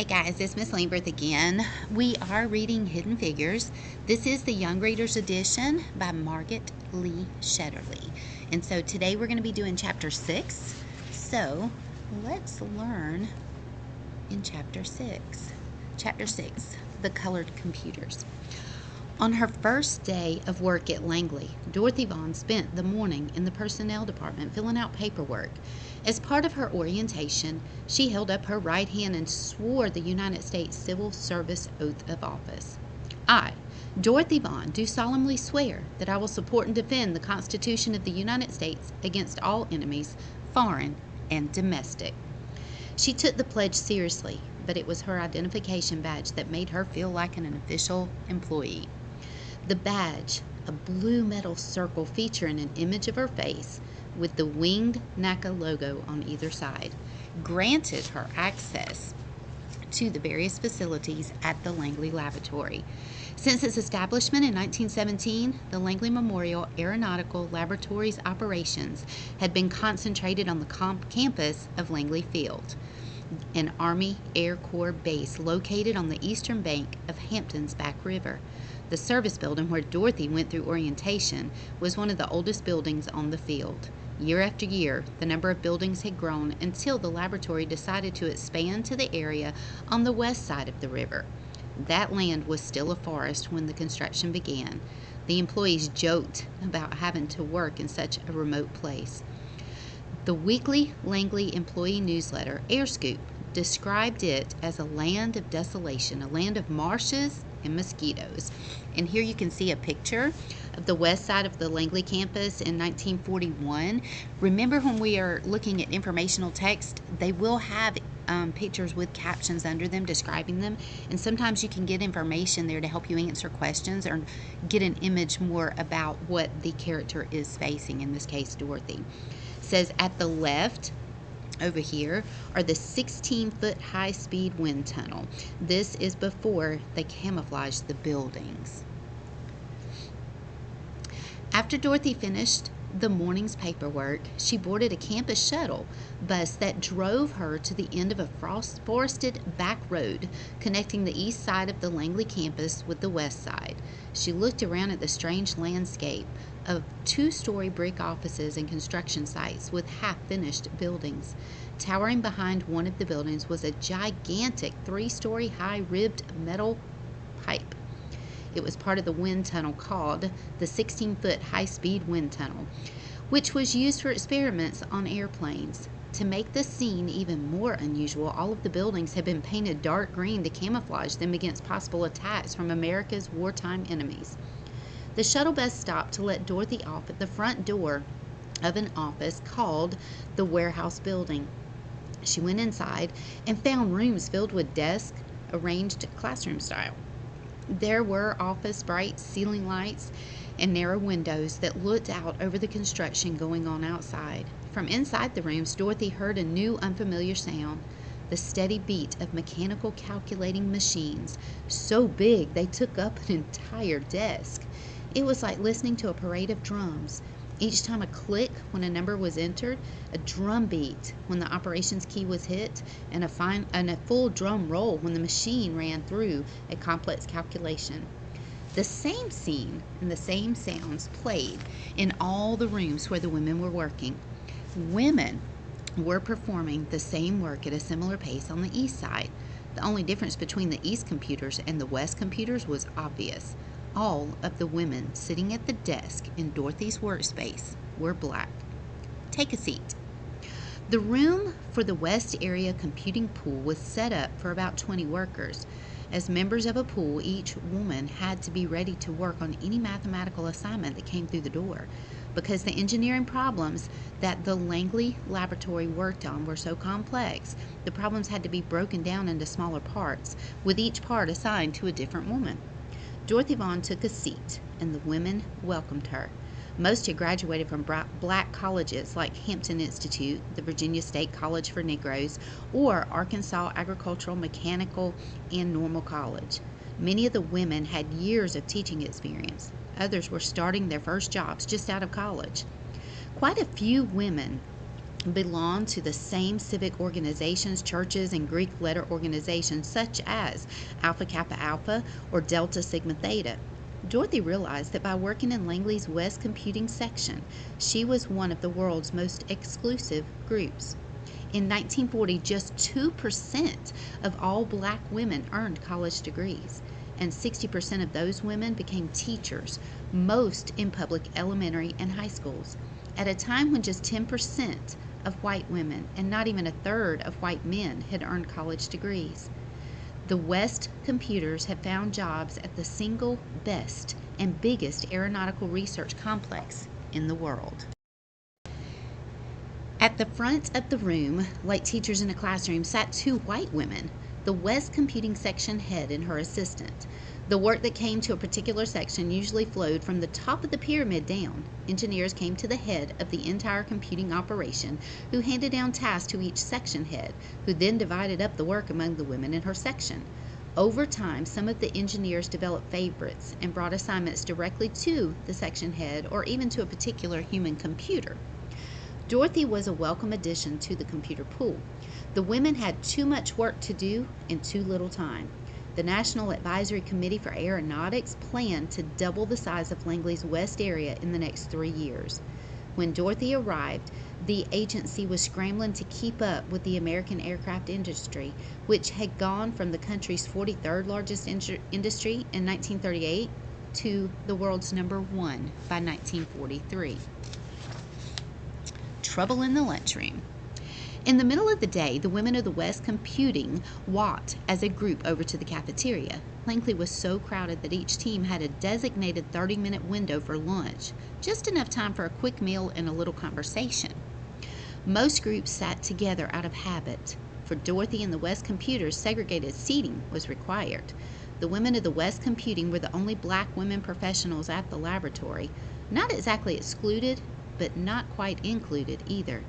Hey guys, it's Miss Lambert again. We are reading Hidden Figures. This is the Young Readers Edition by Margaret Lee Shetterly. And so today we're going to be doing chapter 6. So let's learn in chapter 6. Chapter 6, The Colored Computers. On her first day of work at Langley, Dorothy Vaughan spent the morning in the personnel department filling out paperwork. As part of her orientation, she held up her right hand and swore the United States Civil Service oath of office. I, Dorothy Vaughan, do solemnly swear that I will support and defend the Constitution of the United States against all enemies, foreign and domestic. She took the pledge seriously, but it was her identification badge that made her feel like an official employee. The badge, a blue metal circle featuring an image of her face with the winged NACA logo on either side, granted her access to the various facilities at the Langley Laboratory. Since its establishment in 1917, the Langley Memorial Aeronautical Laboratory's operations had been concentrated on the campus of Langley Field, an Army Air Corps base located on the eastern bank of Hampton's Back River. The service building where Dorothy went through orientation was one of the oldest buildings on the field. Year after year, the number of buildings had grown until the laboratory decided to expand to the area on the west side of the river. That land was still a forest when the construction began. The employees joked about having to work in such a remote place. The weekly Langley employee newsletter, Air Scoop, described it as a land of desolation, a land of marshes and mosquitoes. And here you can see a picture of the west side of the Langley campus in 1941. Remember, when we are looking at informational text, they will have pictures with captions under them describing them, and sometimes you can get information there to help you answer questions or get an image more about what the character is facing, in this case Dorothy. It says at the left over here are the 16-foot high-speed wind tunnel. This is before they camouflaged the buildings. After Dorothy finished the morning's paperwork, she boarded a campus shuttle bus that drove her to the end of a forested back road connecting the east side of the Langley campus with the west side. She looked around at the strange landscape of two-story brick offices and construction sites with half-finished buildings. Towering behind one of the buildings was a gigantic 3-story high ribbed metal pipe. It was part of the wind tunnel called the 16-foot high-speed wind tunnel, which was used for experiments on airplanes. To make the scene even more unusual, all of the buildings had been painted dark green to camouflage them against possible attacks from America's wartime enemies. The shuttle bus stopped to let Dorothy off at the front door of an office called the warehouse building. She went inside and found rooms filled with desks arranged classroom style. There were office bright ceiling lights and narrow windows that looked out over the construction going on outside. From inside the rooms, Dorothy heard a new unfamiliar sound, the steady beat of mechanical calculating machines, so big they took up an entire desk. It was like listening to a parade of drums. Each time a click when a number was entered, a drum beat when the operations key was hit, and a full drum roll when the machine ran through a complex calculation. The same scene and the same sounds played in all the rooms where the women were working. Women were performing the same work at a similar pace on the east side. The only difference between the east computers and the west computers was obvious. All of the women sitting at the desk in Dorothy's workspace were black. Take a seat. The room for the West Area Computing Pool was set up for about 20 workers. As members of a pool, each woman had to be ready to work on any mathematical assignment that came through the door. Because the engineering problems that the Langley Laboratory worked on were so complex, the problems had to be broken down into smaller parts, with each part assigned to a different woman. Dorothy Vaughan took a seat, and the women welcomed her. Most had graduated from black colleges like Hampton Institute, the Virginia State College for Negroes, or Arkansas Agricultural, Mechanical, and Normal College. Many of the women had years of teaching experience. Others were starting their first jobs just out of college. Quite a few women belonged to the same civic organizations, churches, and Greek letter organizations such as Alpha Kappa Alpha or Delta Sigma Theta. Dorothy realized that by working in Langley's West Computing section, she was one of the world's most exclusive groups. In 1940, just 2% of all black women earned college degrees, and 60% of those women became teachers, most in public elementary and high schools, at a time when just 10% of white women and not even a third of white men had earned college degrees. The West computers had found jobs at the single best and biggest aeronautical research complex in the world. At the front of the room, like teachers in a classroom, sat two white women, the West Computing section head and her assistant. The work that came to a particular section usually flowed from the top of the pyramid down. Engineers came to the head of the entire computing operation, who handed down tasks to each section head, who then divided up the work among the women in her section. Over time, some of the engineers developed favorites and brought assignments directly to the section head or even to a particular human computer. Dorothy was a welcome addition to the computer pool. The women had too much work to do in too little time. The National Advisory Committee for Aeronautics planned to double the size of Langley's West area in the next 3 years. When Dorothy arrived, the agency was scrambling to keep up with the American aircraft industry, which had gone from the country's 43rd largest industry in 1938 to the world's #1 by 1943. Trouble in the lunchroom. In the middle of the day, the women of the West Computing walked as a group over to the cafeteria. Langley was so crowded that each team had a designated 30-minute window for lunch, just enough time for a quick meal and a little conversation. Most groups sat together out of habit. For Dorothy and the West Computers, segregated seating was required. The women of the West Computing were the only black women professionals at the laboratory, not exactly excluded, but not quite included either.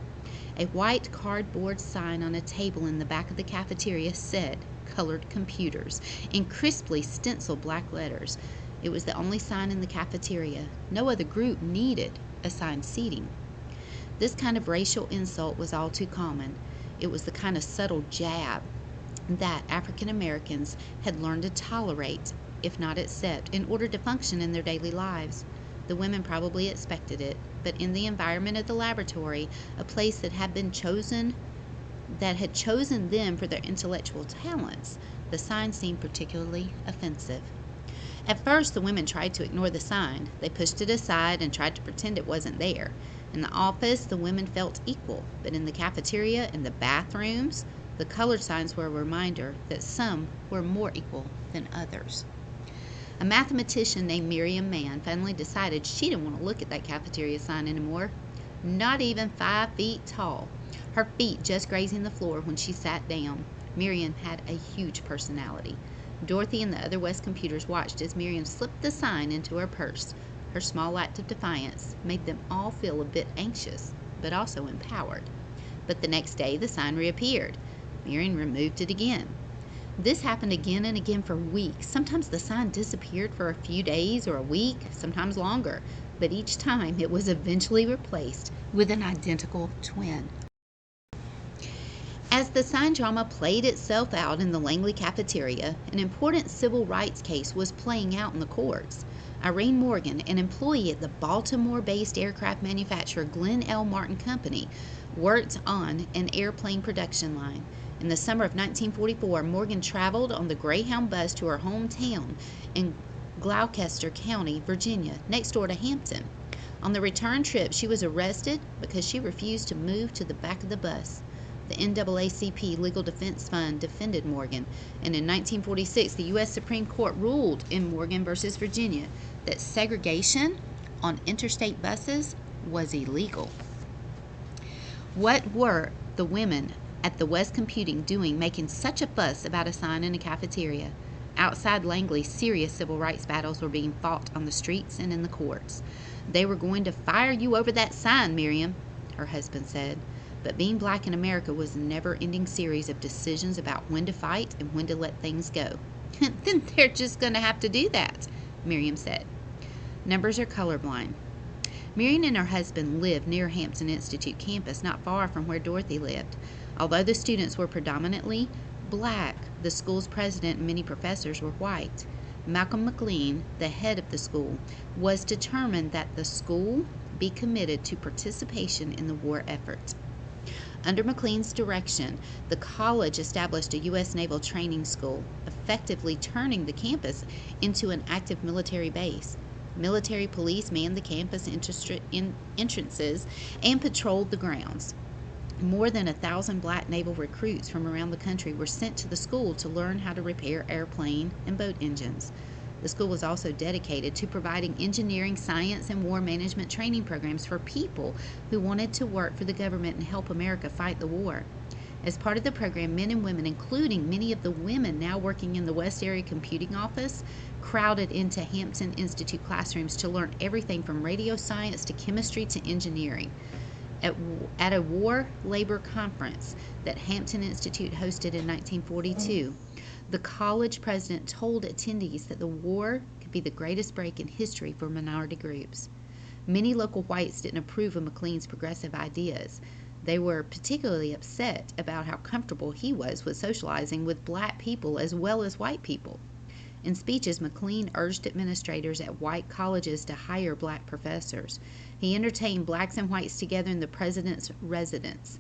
A white cardboard sign on a table in the back of the cafeteria said "Colored Computers" in crisply stenciled black letters. It was the only sign in the cafeteria. No other group needed assigned seating. This kind of racial insult was all too common. It was the kind of subtle jab that African Americans had learned to tolerate, if not accept, in order to function in their daily lives. The women probably expected it, but in the environment of the laboratory, a place that had chosen them for their intellectual talents, the sign seemed particularly offensive. At first, the women tried to ignore the sign. They pushed it aside and tried to pretend it wasn't there. In the office, the women felt equal, but in the cafeteria and the bathrooms, the colored signs were a reminder that some were more equal than others. A mathematician named Miriam Mann finally decided she didn't want to look at that cafeteria sign anymore. Not even 5 feet tall, her feet just grazing the floor when she sat down. Miriam had a huge personality. Dorothy and the other West Computers watched as Miriam slipped the sign into her purse. Her small act of defiance made them all feel a bit anxious, but also empowered. But the next day, the sign reappeared. Miriam removed it again. This happened again and again for weeks. Sometimes the sign disappeared for a few days or a week, sometimes longer, but each time it was eventually replaced with an identical twin. As the sign drama played itself out in the Langley cafeteria, an important civil rights case was playing out in the courts. Irene Morgan, an employee at the Baltimore-based aircraft manufacturer Glenn L. Martin Company, worked on an airplane production line. In the summer of 1944, Morgan traveled on the Greyhound bus to her hometown in Gloucester County, Virginia, next door to Hampton. On the return trip, she was arrested because she refused to move to the back of the bus. The NAACP Legal Defense Fund defended Morgan, and in 1946, the U.S. Supreme Court ruled in Morgan v. Virginia that segregation on interstate buses was illegal. What were the women at the West Computing doing making such a fuss about a sign in a cafeteria? Outside Langley, serious civil rights battles were being fought on the streets and in the courts. "They were going to fire you over that sign, Miriam," her husband said. But being black in America was a never-ending series of decisions about when to fight and when to let things go. "Then they're just going to have to do that," Miriam said. Numbers are colorblind. Marion and her husband lived near Hampton Institute campus, not far from where Dorothy lived. Although the students were predominantly black, the school's president and many professors were white. Malcolm McLean, the head of the school, was determined that the school be committed to participation in the war effort. Under McLean's direction, the college established a U.S. Naval Training School, effectively turning the campus into an active military base. Military police manned the campus entrances and patrolled the grounds. More than 1,000 black naval recruits from around the country were sent to the school to learn how to repair airplane and boat engines. The school was also dedicated to providing engineering, science, and war management training programs for people who wanted to work for the government and help America fight the war. As part of the program, men and women, including many of the women now working in the West Area Computing Office, crowded into Hampton Institute classrooms to learn everything from radio science to chemistry to engineering. At a war labor conference that Hampton Institute hosted in 1942, the college president told attendees that the war could be the greatest break in history for minority groups. Many local whites didn't approve of McLean's progressive ideas. They were particularly upset about how comfortable he was with socializing with black people as well as white people. In speeches, McLean urged administrators at white colleges to hire black professors. He entertained blacks and whites together in the president's residence.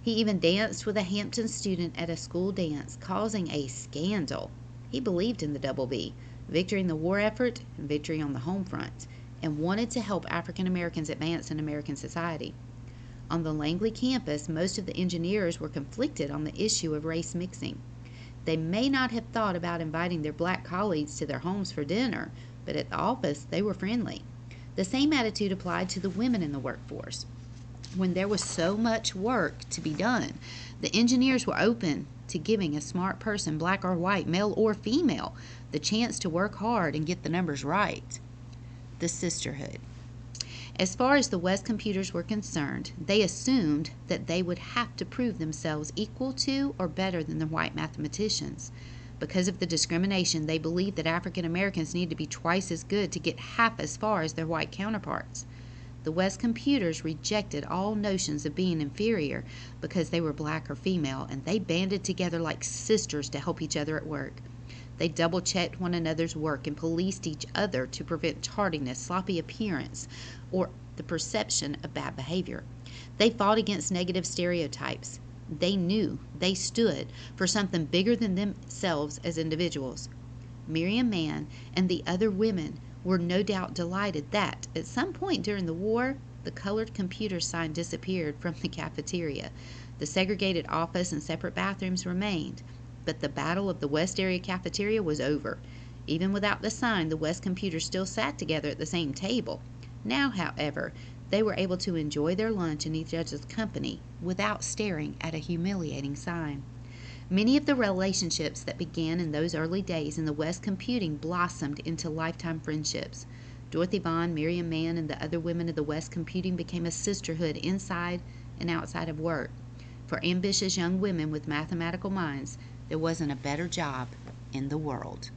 He even danced with a Hampton student at a school dance, causing a scandal. He believed in the double V, victory in the war effort and victory on the home front, and wanted to help African Americans advance in American society. On the Langley campus, most of the engineers were conflicted on the issue of race mixing. They may not have thought about inviting their black colleagues to their homes for dinner, but at the office they were friendly. The same attitude applied to the women in the workforce. When there was so much work to be done, the engineers were open to giving a smart person, black or white, male or female, the chance to work hard and get the numbers right. The sisterhood. As far as the West computers were concerned, they assumed that they would have to prove themselves equal to or better than the white mathematicians. Because of the discrimination, they believed that African Americans needed to be twice as good to get half as far as their white counterparts. The West computers rejected all notions of being inferior because they were black or female, and they banded together like sisters to help each other at work. They double-checked one another's work and policed each other to prevent tardiness, sloppy appearance, or the perception of bad behavior. They fought against negative stereotypes. They knew they stood for something bigger than themselves as individuals. Miriam Mann and the other women were no doubt delighted that, at some point during the war, the colored computer sign disappeared from the cafeteria. The segregated office and separate bathrooms remained, but the battle of the West Area cafeteria was over. Even without the sign, the West computers still sat together at the same table. Now, however, they were able to enjoy their lunch in each other's company without staring at a humiliating sign. Many of the relationships that began in those early days in the West computing blossomed into lifetime friendships. Dorothy Vaughan, Miriam Mann, and the other women of the West computing became a sisterhood inside and outside of work. For ambitious young women with mathematical minds, there wasn't a better job in the world.